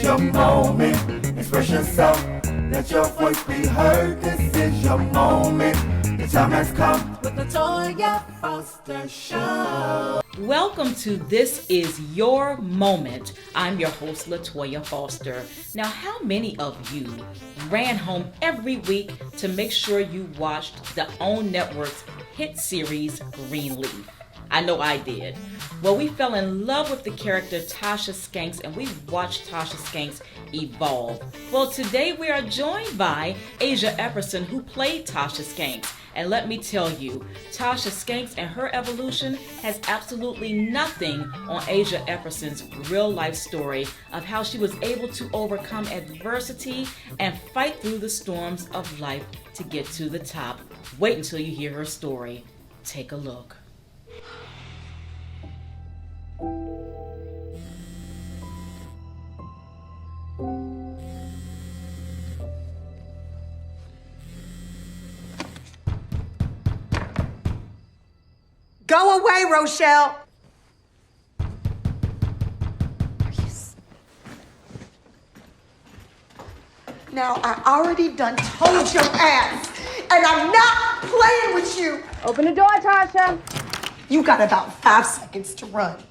is your moment. Express yourself, let your voice be heard. This is your moment. The time has come with the Latoya Foster Show. Welcome to This Is Your Moment. I'm your host, Latoya Foster. Now, how many of you ran home every week to make sure you watched the OWN Network's hit series, GREENLEAF? I know I did. Well, we fell in love with the character Tasha Skanks, and we watched Tasha Skanks evolve. Well, today we are joined by Asiah Epperson, who played Tasha Skanks. And let me tell you, Tasha Skanks and her evolution has absolutely nothing on Asiah Epperson's real life story of how she was able to overcome adversity and fight through the storms of life to get to the top. Wait until you hear her story. Take a look. Go away, Rochelle. Now, I already done told your ass, and I'm not playing with you. Open the door, Tasha. You got about 5 seconds to run.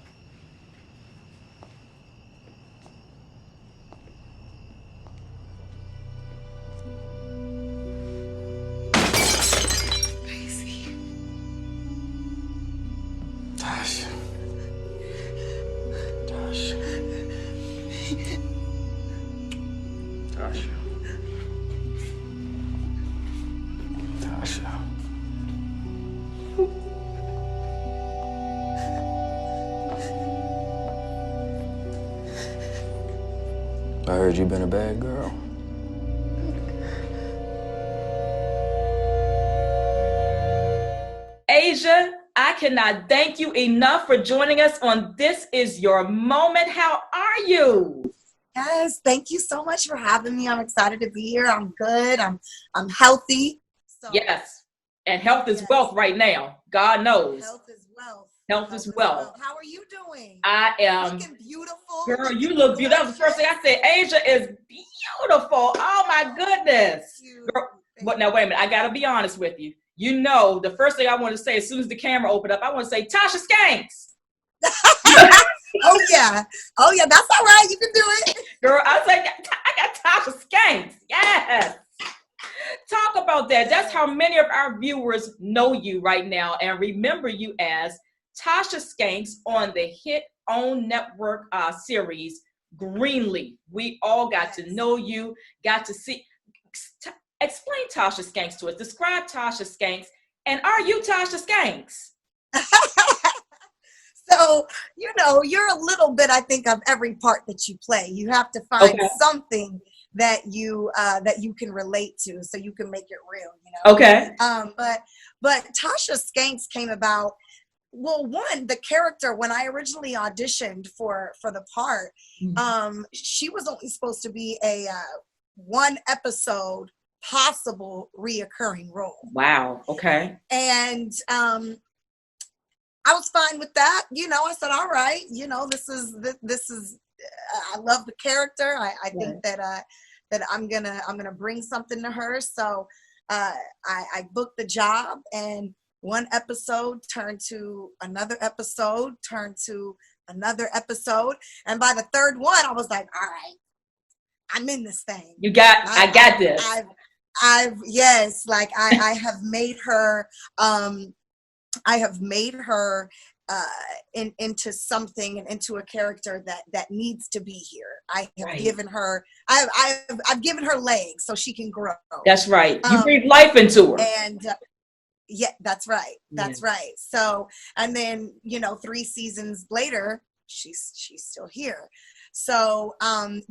Tasha. Tasha. Tasha. Tasha. I heard you've been a bad girl. Asiah, I cannot thank you enough for joining us on This Is Your Moment. How are you? Yes, thank you so much for having me. I'm excited to be here. I'm good. I'm healthy. So, Yes, and health is wealth right now. God knows. Health is wealth. Health is wealth. How are you doing? I am. Looking beautiful. Girl, you look beautiful. That was the first thing I said. Asiah is beautiful. Oh my goodness. Girl, but now wait a minute. I gotta be honest with you. You know, the first thing I want to say as soon as the camera opened up, I want to say Tasha Skanks. Oh yeah, that's all right. You can do it. Girl, I say I got Tasha Skanks. Yes. Talk about that. That's how many of our viewers know you right now and remember you as Tasha Skanks on the hit OWN Network series GREENLEAF. We all got to know you, got to see. Explain Tasha Skanks to us. Describe Tasha Skanks. And are you Tasha Skanks? So, you know, you're a little bit, I think, of every part that you play. You have to find something that you can relate to so you can make it real, you know? Okay. But Tasha Skanks came about, well, one, the character, when I originally auditioned for the part, she was only supposed to be a 1 episode possible reoccurring role. Wow. Okay. And I was fine with that. You know, I said, all right, you know, this is I love the character. I think that I'm gonna bring something to her. So I booked the job, and 1 episode turned to another episode, turned to another episode. And by the 3rd one, I was like, all right, I'm in this thing. I got this. I have made her into something and into a character that needs to be here. I have given her I've given her legs so she can grow. That's right. You breathe life into her. And yeah, that's right. That's right. So, and then, you know, 3 seasons later, she's still here. So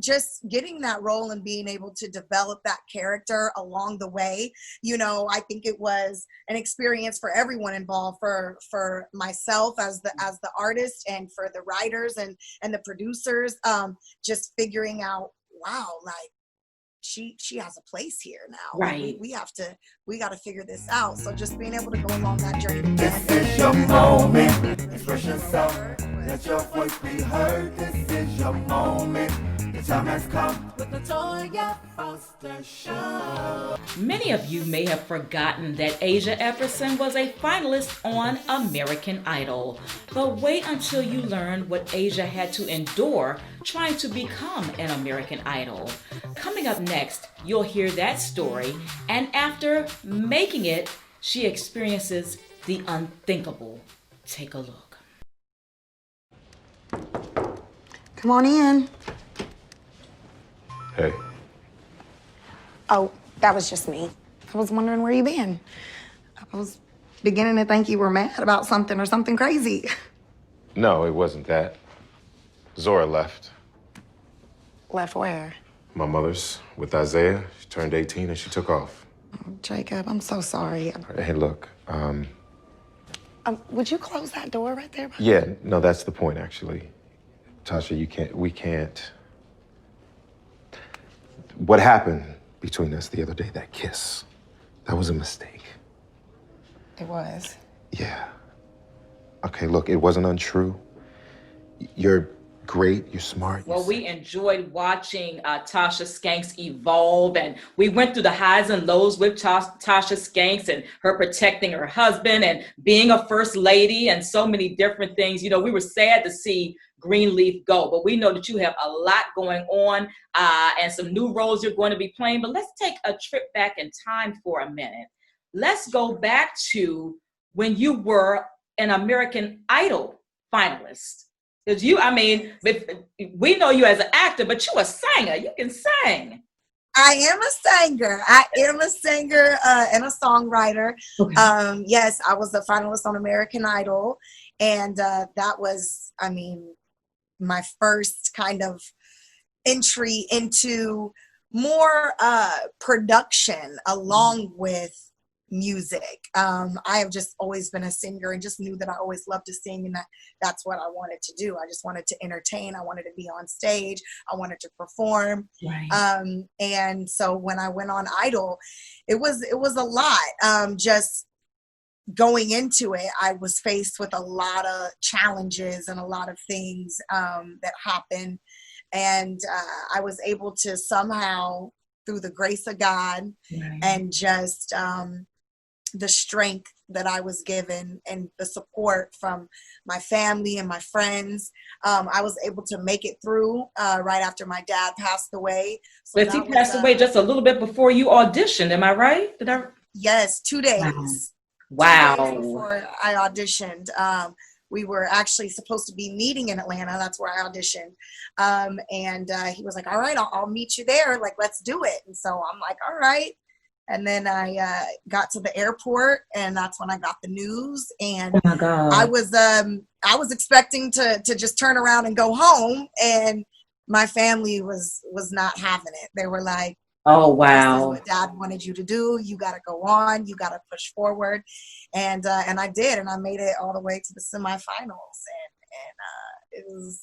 just getting that role and being able to develop that character along the way, you know, I think it was an experience for everyone involved, for myself as the artist, and for the writers and the producers, just figuring out, wow, like she has a place here now. Right. We got to figure this out. So just being able to go along that journey. This is your moment. Express yourself. Let your voice be heard. This is your moment. The time has come with the Latoya Foster Show. Many of you may have forgotten that Asiah Epperson was a finalist on American Idol. But wait until you learn what Asiah had to endure trying to become an American Idol. Coming up next, you'll hear that story, and after making it, she experiences the unthinkable. Take a look. Come on in. Hey. Oh, that was just me. I was wondering where you been. I was beginning to think you were mad about something or something crazy. No, it wasn't that. Zora left. Left where? My mother's with Asiah. She turned 18 and she took off. Oh, Jacob, I'm so sorry. Hey, look, Would you close that door right there? yeah, no, that's the point, actually. Tasha, we can't. What happened between us the other day, that kiss, that was a mistake. It was. Yeah. Okay, look, it wasn't untrue. You're great, you're smart. Well, we enjoyed watching Tasha Skanks evolve, and we went through the highs and lows with Tasha Skanks and her protecting her husband and being a first lady and so many different things. You know, we were sad to see Greenleaf go, but we know that you have a lot going on and some new roles you're going to be playing. But let's take a trip back in time for a minute. Let's go back to when you were an American Idol finalist. Because we know you as an actor, but you're a singer. You can sing. I am a singer. And a songwriter. Okay. Yes, I was a finalist on American Idol. And that was, my first kind of entry into more production along with music. I have just always been a singer and just knew that I always loved to sing, and that's what I wanted to do. I just wanted to entertain. I wanted to be on stage. I wanted to perform. Right. And so when I went on Idol, it was a lot. Just going into it, I was faced with a lot of challenges and a lot of things that happened. And I was able to somehow, through the grace of God, right, and just the strength that I was given and the support from my family and my friends, I was able to make it through right after my dad passed away. So but he passed away just a little bit before you auditioned, am I right? Yes, 2 days. Wow. 2 days before I auditioned. We were actually supposed to be meeting in Atlanta. That's where I auditioned. And he was like, all right, I'll meet you there. Like, let's do it. And so I'm like, all right. And then I got to the airport, and that's when I got the news. And oh my God. I was expecting to just turn around and go home. And my family was not having it. They were like, oh, wow. This is what Dad wanted you to do. You got to go on. You got to push forward. And I did. And I made it all the way to the semifinals. And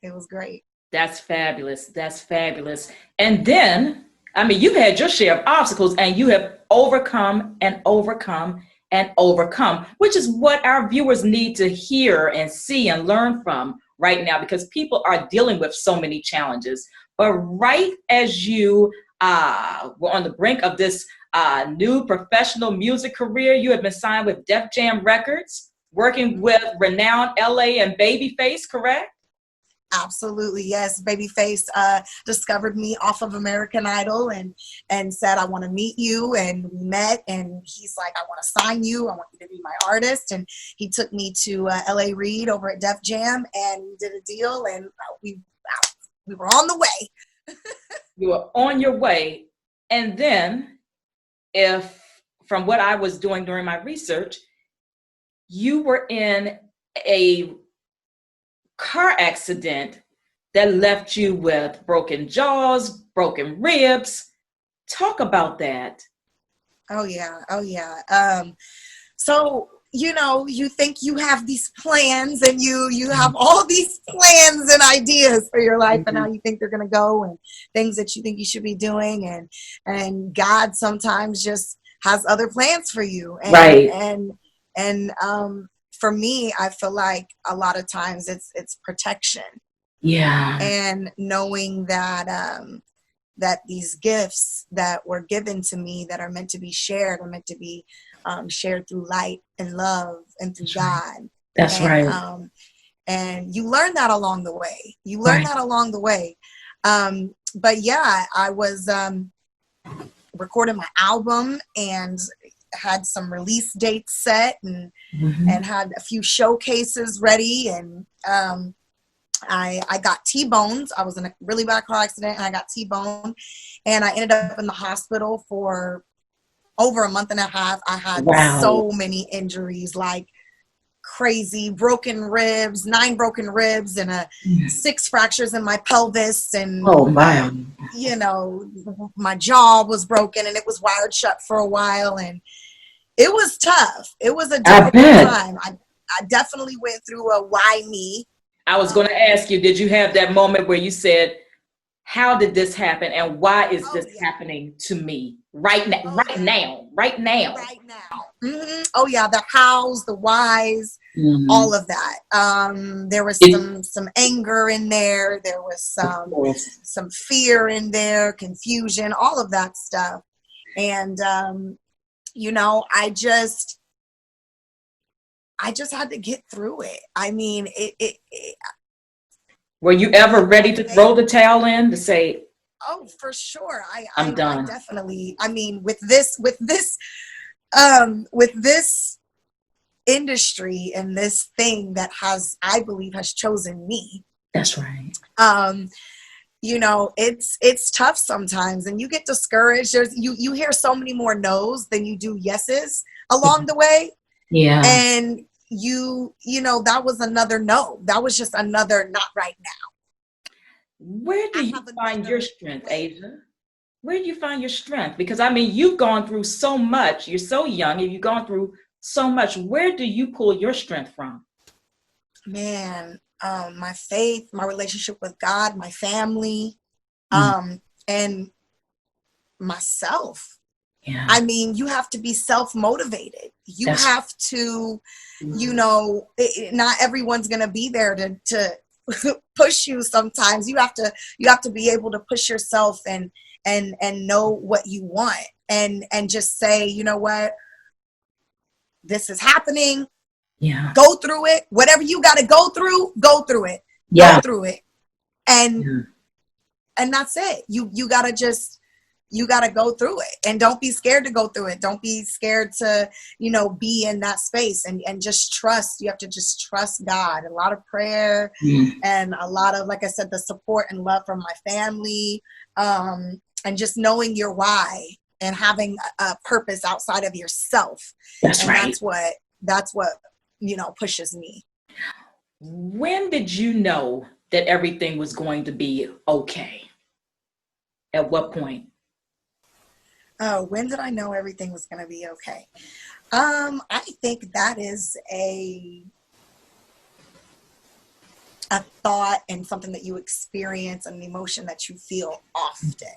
it was great. That's fabulous. That's fabulous. And then, you've had your share of obstacles, and you have overcome and overcome and overcome, which is what our viewers need to hear and see and learn from right now, because people are dealing with so many challenges. But right as you were on the brink of this new professional music career, you have been signed with Def Jam Records, working with renowned LA and Babyface, correct? Absolutely, yes. Babyface discovered me off of American Idol and said, I want to meet you. And we met, and he's like, I want to sign you. I want you to be my artist. And he took me to LA Reid over at Def Jam, and we did a deal, and we were on the way. You were on your way. And then, from what I was doing during my research, you were in a car accident that left you with broken jaws, broken ribs. Talk about that. Oh yeah. So, you think you have these plans, and you have all these plans and ideas for your life, and how you think they're going to go, and things that you think you should be doing, and God sometimes just has other plans for you. And, right. And for me, I feel like a lot of times it's protection. Yeah. And knowing that that these gifts that were given to me that are meant to be shared are meant to be shared through light and love and through God. That's and, right. And you learn that along the way. Right. But yeah, I was recording my album and had some release dates set and had a few showcases ready. And I got T-boned. I was in a really bad car accident and I got T-boned, and I ended up in the hospital for over a month and a half. I had so many injuries, like crazy, broken ribs, 9 broken ribs and 6 fractures in my pelvis. And, you know, my jaw was broken and it was wired shut for a while. And it was tough. It was a difficult time. I definitely went through a why me. I was going to ask you, did you have that moment where you said, how did this happen and why is this happening to me right now? Mm-hmm. Oh yeah, the hows, the whys, all of that. There was some anger in there. There was some fear in there, confusion, all of that stuff. And you know, I just had to get through it. I mean, were you ever ready to throw the towel in to say, oh, for sure. I'm done. I definitely, I mean, with this industry and this thing that I believe has chosen me. That's right. You know, it's tough sometimes and you get discouraged. You hear so many more no's than you do yeses along the way. Yeah. And you know, that was another no. That was just another not right now. Where do you find your strength, Asiah? Where do you find your strength? Because I mean, you've gone through so much. You're so young and you've gone through so much. Where do you pull your strength from? Man, my faith, my relationship with God, my family, and myself. Yeah. I mean, you have to be self-motivated. You have to, you know, not everyone's going to be there to push you sometimes. You have to be able to push yourself and know what you want and just say, you know what, this is happening. Yeah. Go through it. Whatever you got to go through it. Yeah. Go through it. And that's it. You got to go through it and don't be scared to go through it. Don't be scared to, you know, be in that space and just trust. You have to just trust God. A lot of prayer and a lot of, like I said, the support and love from my family, and just knowing your why and having a purpose outside of yourself. That's right. That's what, you know, pushes me. When did you know that everything was going to be okay? At what point? Oh, when did I know everything was going to be okay? I think that is a thought and something that you experience and an emotion that you feel often.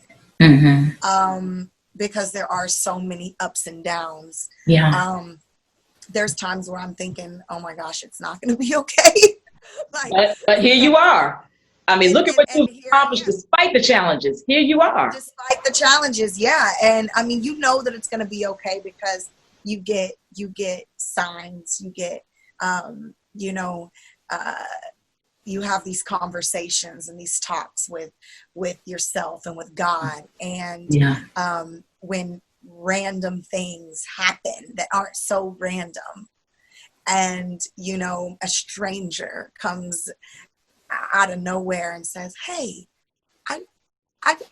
Because there are so many ups and downs. Yeah. There's times where I'm thinking, oh my gosh, it's not going to be okay. But here you are. I mean, look at what you've accomplished despite the challenges. Here you are. Despite the challenges, yeah. And I mean, you know that it's going to be okay because you get signs, you get, you know, you have these conversations and these talks with yourself and with God. And when random things happen that aren't so random, and you know, a stranger comes out of nowhere and says, hey, I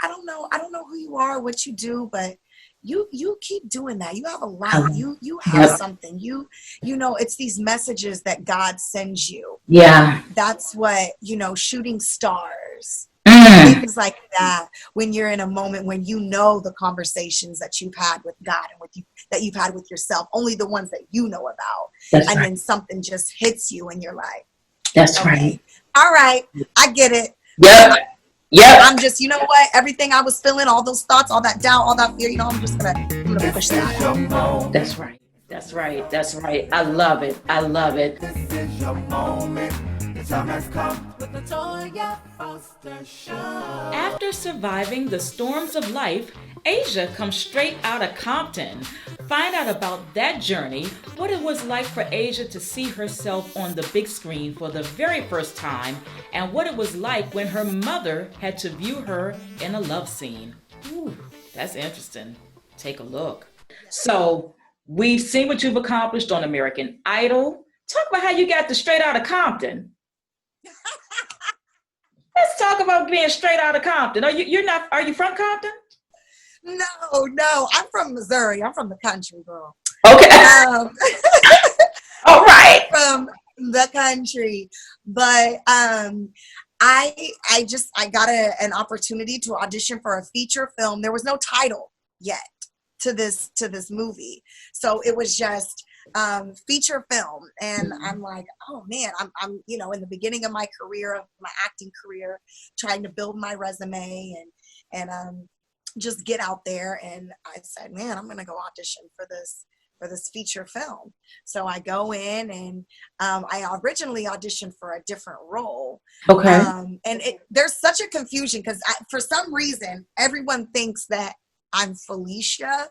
don't know who you are, what you do, but you keep doing that. You have a light. You have something. You know, it's these messages that God sends you. Yeah. That's what, you know, shooting stars. Things like that. When you're in a moment when you know the conversations that you've had with God and that you've had with yourself, only the ones that you know about. Then something just hits you and you're like, that's right. All right, I get it. Yep. I'm just, you know what? Everything I was feeling, all those thoughts, all that doubt, all that fear, you know, I'm gonna push that out. That's right. That's right. That's right. I love it. I love it. This is your moment. The time has come with the Latoya Foster Show. After surviving the storms of life, Asiah comes straight out of Compton. Find out about that journey, what it was like for Asiah to see herself on the big screen for the very first time, and what it was like when her mother had to view her in a love scene. Ooh, that's interesting. Take a look. So, we've seen what you've accomplished on American Idol. Talk about how you got to straight out of Compton. Let's talk about being straight out of Compton. Are you from Compton? No, I'm from Missouri. I'm from the country, girl. Okay. All right. From the country, but I got an opportunity to audition for a feature film. There was no title yet to this movie, so it was just feature film, and I'm like, oh man, I'm in the beginning of my career, of my acting career, trying to build my resume and just get out there. And I said, man, I'm gonna go audition for this feature film. So I go in, and I originally auditioned for a different role. Okay. And there's such a confusion because for some reason everyone thinks that I'm Felicia,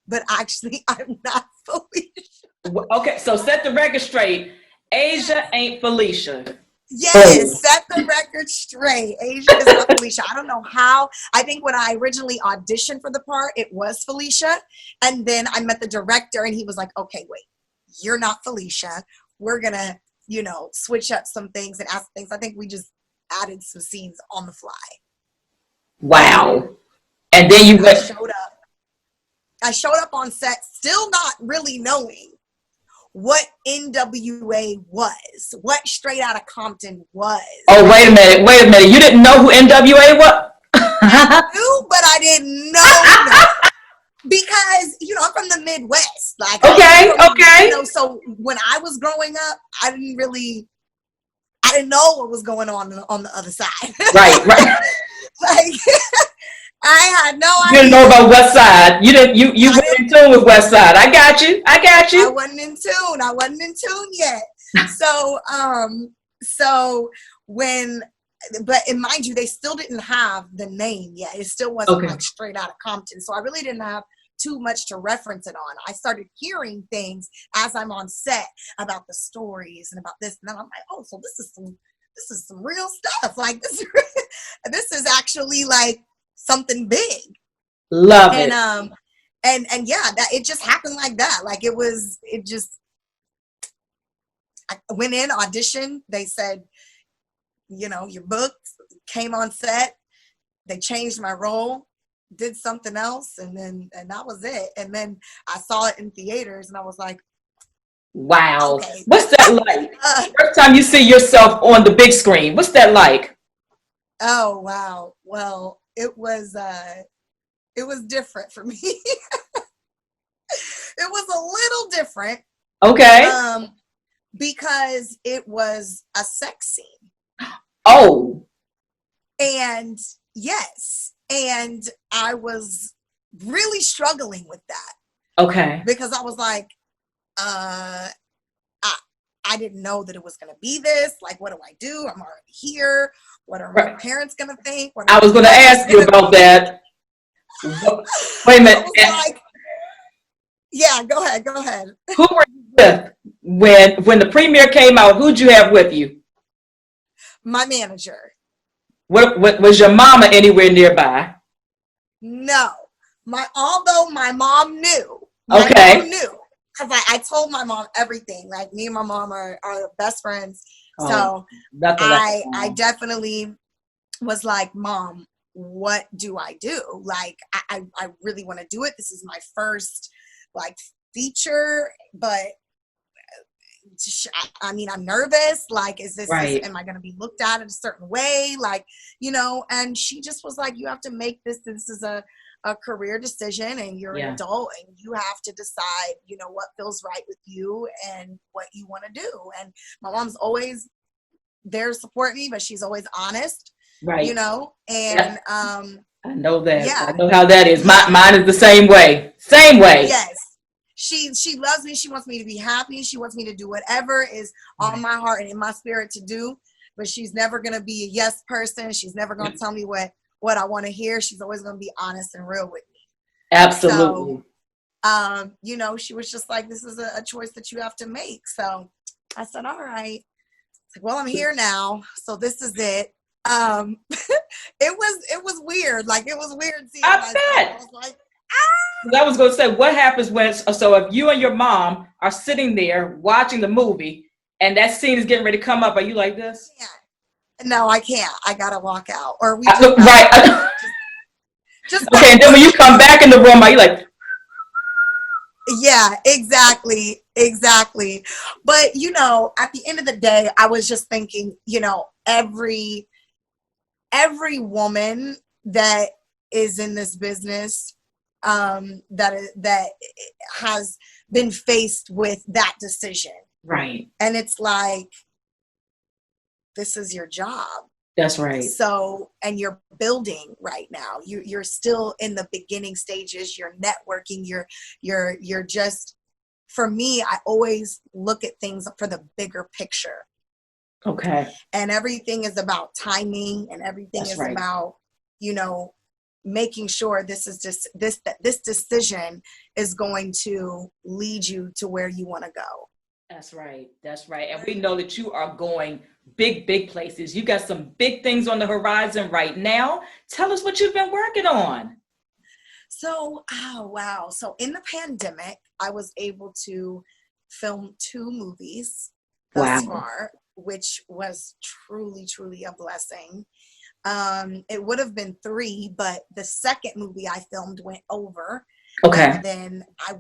but actually I'm not Felicia. Okay, so set the record straight. Asiah ain't Felicia. Yes, set the record straight. Asiah is not Felicia. I don't know how. I think when I originally auditioned for the part, it was Felicia. And then I met the director, and he was like, okay, wait, you're not Felicia. We're going to, switch up some things and ask things. I think we just added some scenes on the fly. Wow. And then you showed up. I showed up on set still not really knowing what NWA was, what Straight Outta Compton was. Oh, wait a minute. You didn't know who NWA was? I knew, but I didn't know that. Because, I'm from the Midwest. Like, Okay. So when I was growing up, I didn't know what was going on the other side. Right. Like, I had no idea. You didn't know about West Side. You weren't in tune with West Side. I got you. I wasn't in tune yet. So but mind you, they still didn't have the name yet. It still wasn't like Straight Outta Compton. So I really didn't have too much to reference it on. I started hearing things as I'm on set about the stories and about this, and then I'm like, oh, so this is some real stuff. Like this is actually like something big. Love it. And yeah, that it just happened like that. Like I went in, auditioned, they said, your booked, came on set, they changed my role, did something else, and that was it. And then I saw it in theaters, and I was like, wow. Okay. What's that like? First time you see yourself on the big screen, what's that like? Oh, wow. Well, it was different for me. It was a little different. Okay. Because it was a sex scene. Oh. And yes. And I was really struggling with that. Okay. Because I was like, I didn't know that it was going to be this. Like, what do I do? I'm already here. What are my parents going to think? I was going to ask you about that. Wait a minute. Yeah, go ahead. Who were you with when the premiere came out? Who'd you have with you? My manager. What was your mama anywhere nearby? No. Although my mom knew. Okay. My mom knew. Because I told my mom everything. Like, me and my mom are best friends. So I definitely was like, Mom, what do I do? Like, I really want to do it. This is my first feature, but I mean, I'm nervous. Like, am I going to be looked at in a certain way? Like, and she just was like, you have to make this is a career decision, and you're an adult, and you have to decide, what feels right with you and what you want to do. And my mom's always there to support me, but she's always honest, right? And I know that. Yeah. I know how that is. Mine is the same way. Same way. Yes. She loves me. She wants me to be happy. She wants me to do whatever is on my heart and in my spirit to do. but she's never going to be a yes person. She's never going to tell me what I want to hear. She's always going to be honest and real with me. Absolutely. So, you know, she was just like, this is a choice that you have to make. So I said, all right. Like, well, I'm here now. So this is it. It was weird. Like, it was weird seeing I myself. bet. I was like, I was going to say, what happens when, so if you and your mom are sitting there watching the movie and that scene is getting ready to come up, are you like this? yeah. No, I can't. I gotta walk out. Or we Right. just Okay, and then when you come back in the room, are you like, yeah, exactly. But you know, at the end of the day, I was just thinking, you know, every woman that is in this business, that has been faced with that decision. right. And it's like, this is your job. That's right. So, and you're building right now. You're still in the beginning stages. You're networking. You're just, for me, I always look at things for the bigger picture. Okay. And everything is about timing, and everything That's is right. about, you know, making sure this decision is going to lead you to where you want to go. That's right. That's right. And we know that you are going big places. You got some big things on the horizon right now. Tell us what you've been working on. So, oh, wow. So in the pandemic, I was able to film 2 movies thus far, which was truly a blessing. It would have been 3, but the second movie I filmed went over. Okay. And then I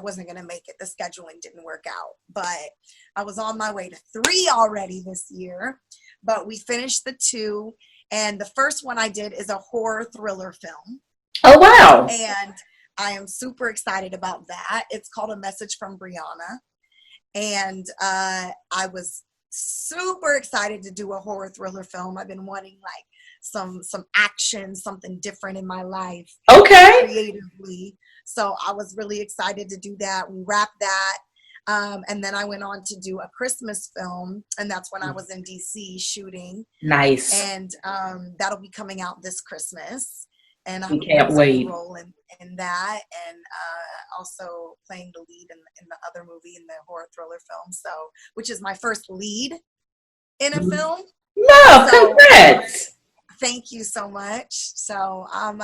wasn't going to make it. The scheduling didn't work out, but I was on my way to 3 already this year, but we finished the 2. And the first one I did is a horror thriller film. Oh, wow. And I am super excited about that. It's called A Message from Brianna. And I was super excited to do a horror thriller film. I've been wanting like some action, something different in my life. Okay. Creatively. So I was really excited to do that. We wrapped that. And then I went on to do a Christmas film, and that's when I was in DC shooting. Nice. And that'll be coming out this Christmas. And I We can't wait. role in that, and also playing the lead in the other movie, in the horror thriller film. So, which is my first lead in a film. No, So, congrats. Thank you so much. So I'm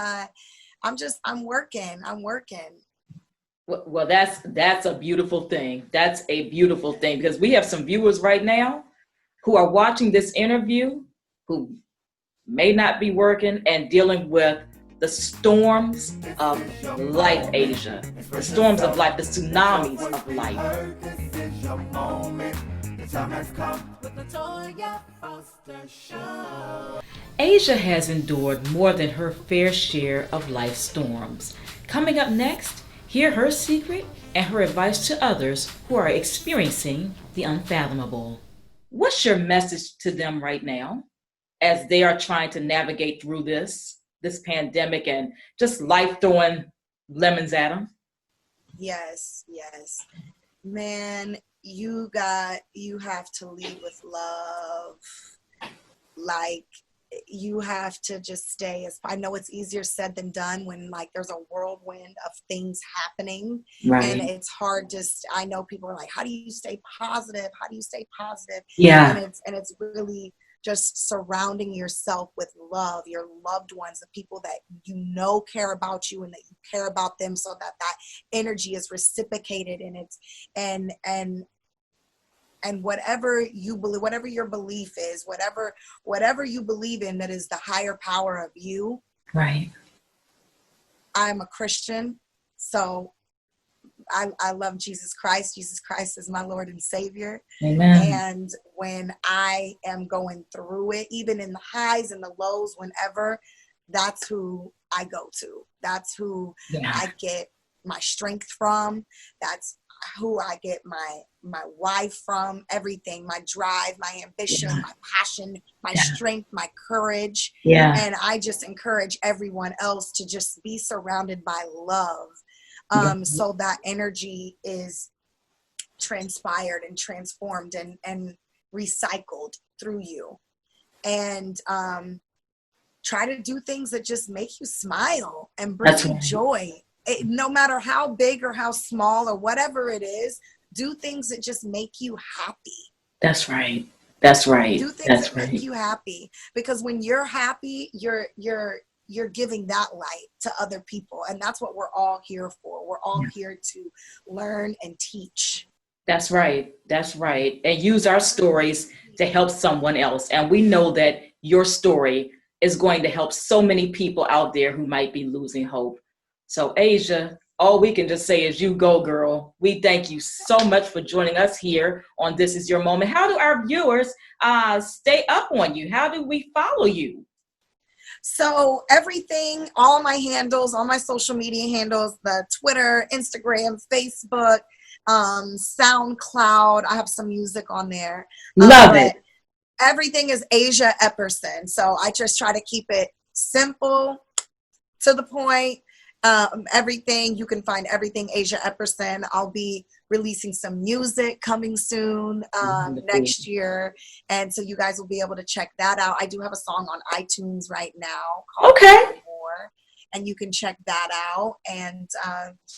working. Well, that's a beautiful thing. That's a beautiful thing, because we have some viewers right now who are watching this interview who may not be working and dealing with the storms of life, Asiah. The storms of life, the tsunamis of life. This is your moment. The time has come with the Latoya Foster Show. Asiah has endured more than her fair share of life storms. Coming up next, hear her secret and her advice to others who are experiencing the unfathomable. What's your message to them right now as they are trying to navigate through this pandemic and just life throwing lemons at them? Yes. Man, you have to lead with love. Like, you have to just stay I know it's easier said than done when like there's a whirlwind of things happening. Right. And it's hard I know people are like, how do you stay positive? Yeah. And it's really just surrounding yourself with love, your loved ones, the people that you know care about you and that you care about them, so that energy is reciprocated, and it's and whatever you believe, whatever your belief is, whatever you believe in that is the higher power of you. Right. I'm a Christian, so I love Jesus Christ. Jesus Christ is my Lord and Savior. Amen. And when I am going through it, even in the highs and the lows, whenever, that's who I go to. That's who I get my strength from. That's who I get my wife from. Everything, my drive, my ambition, my passion, my strength, my courage. And I just encourage everyone else to just be surrounded by love. So that energy is transpired and transformed and recycled through you, and try to do things that just make you smile and bring That's you right. joy. No matter how big or how small or whatever it is, do things that just make you happy. That's right. That's right. Do things That's that make right. you happy, because when you're happy, you're giving that light to other people, and that's what we're all here for. We're all here to learn and teach. That's right. That's right. And use our stories to help someone else. And we know that your story is going to help so many people out there who might be losing hope. So, Asiah, all we can just say is you go, girl. We thank you so much for joining us here on This Is Your Moment. How do our viewers stay up on you? How do we follow you? So everything, all my handles, all my social media handles, the Twitter, Instagram, Facebook, SoundCloud. I have some music on there. Love it. Everything is Asiah Epperson. So I just try to keep it simple, to the point. Everything, you can find everything Asiah Epperson. I'll be releasing some music coming soon next year, and so you guys will be able to check that out. I do have a song on iTunes right now called More, and you can check that out. And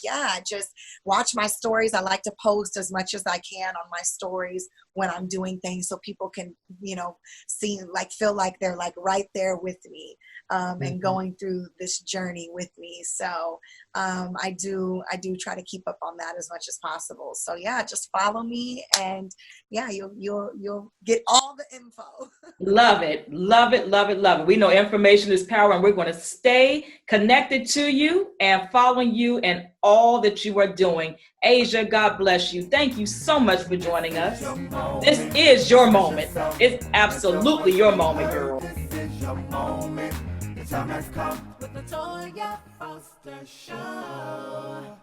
yeah, just watch my stories. I like to post as much as I can on my stories when I'm doing things, so people can, you know, see, like, feel like they're like right there with me, and going through this journey with me. So I do try to keep up on that as much as possible. So yeah, just follow me, and yeah, you'll get all the info. Love it. Love it. Love it. Love it. We know information is power, and we're going to stay connected to you and following you and all that you are doing. Asiah, God bless you. Thank you so much for joining us. This is your moment. It's absolutely your moment, girl. This is your moment. The time has come with the Latoya Foster Show.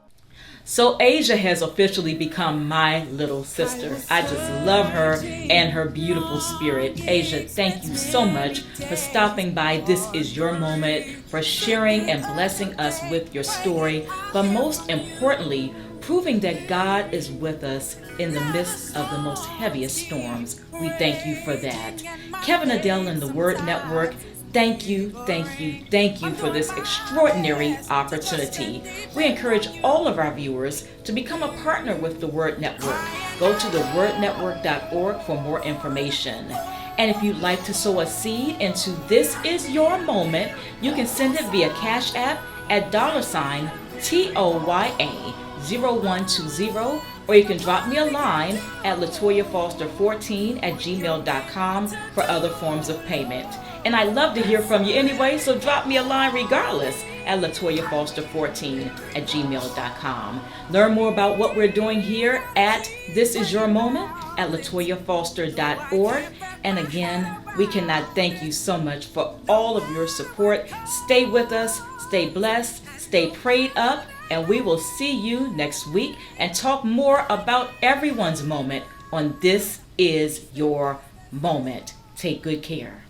So Asiah has officially become my little sister. I just love her and her beautiful spirit. Asiah, thank you so much for stopping by. This is your moment, for sharing and blessing us with your story, but most importantly, proving that God is with us in the midst of the most heaviest storms. We thank you for that. Kevin Adele and the Word Network, thank you, thank you, thank you for this extraordinary opportunity. We encourage all of our viewers to become a partner with the Word Network. Go to thewordnetwork.org for more information. And if you'd like to sow a seed into This Is Your Moment, you can send it via Cash App at $TOYA0120, or you can drop me a line at LatoyaFoster14@gmail.com for other forms of payment. And I'd love to hear from you anyway, so drop me a line regardless at LatoyaFoster14@gmail.com. Learn more about what we're doing here at This Is Your Moment at LatoyaFoster.org. And again, we cannot thank you so much for all of your support. Stay with us, stay blessed, stay prayed up, and we will see you next week and talk more about everyone's moment on This Is Your Moment. Take good care.